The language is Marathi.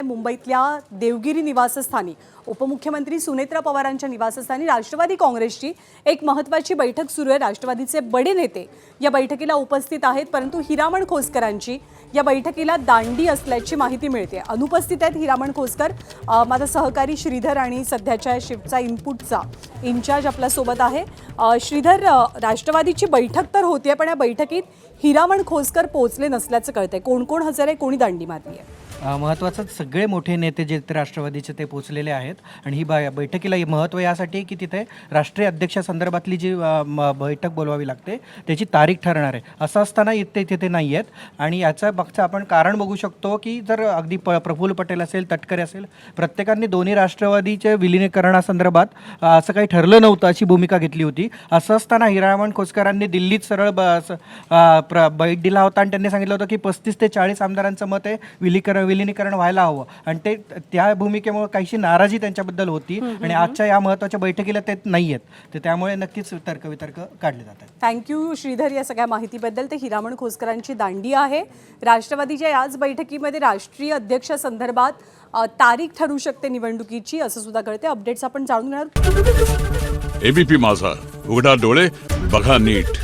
मुंबईतल्या देवगिरी निवासस्थानी उपमुख्यमंत्री सुनेत्रा पवारांच्या निवासस्थानी राष्ट्रवादी काँग्रेसची एक महत्त्वाची बैठक सुरू आहे। राष्ट्रवादीचे बडे नेते या बैठकीला उपस्थित आहेत, परंतु हिरामण खोसकरांची या बैठकीला दांडी असल्याची माहिती मिळते। अनुपस्थित आहेत हिरामण खोसकर। माझा सहकारी श्रीधर आणि सध्याच्या शिफ्टचा इनपुटचा इन्चार्ज आपल्या सोबत आहे। श्रीधर, राष्ट्रवादीची बैठक तर होतीये, पण या बैठकीत हिरामण खोसकर पोहोचले नसल्याचं कळतंय। कोण कोण हजर आहे, कोणी दांडी मारली आहे? महत्त्वाचं सगळे मोठे नेते जे राष्ट्रवादीचे ते पोचलेले आहेत आणि ही बैठकीला महत्त्व यासाठी की तिथे राष्ट्रीय अध्यक्षासंदर्भातली जी बैठक बोलवावी लागते त्याची तारीख ठरणार आहे। असं असताना तिथे नाही आहेत आणि याचा मागचं आपण कारण बघू शकतो की जर अगदी प्रफुल्ल पटेल असेल, तटकरे असेल, प्रत्येकाने दोन्ही राष्ट्रवादीचे विलिनीकरणासंदर्भात असं काही ठरलं नव्हतं अशी भूमिका घेतली होती। असं असताना हिरामण खोसकरांनी दिल्लीत सरळ बैठ दिला होता आणि त्यांनी सांगितलं होतं की 35 ते 40 आमदारांचं मत आहे विलिनीकरण व्हायला हवं आणि ते त्या भूमिकेमुळे काहीशी नाराजी त्यांच्याबद्दल होती आणि आजच्या या महत्त्वाच्या बैठकीला ते नाही आहेत, तर त्यामुळे नक्कीच तर्कवितर्क काढले जातात। थँक्यू श्रीधर या सगळ्या माहितीबद्दल। ते हिरामण खोसकरांची दांडी आहे। राष्ट्रवादीच्या याच बैठकीमध्ये राष्ट्रीय अध्यक्षासंदर्भात तारीख ठरू शकते निवडणुकीची, असं सुद्धा कळते। अपडेट्स आपण जाणून घेणार। एबीपी माझा, उघडा डोळे बघा नीट।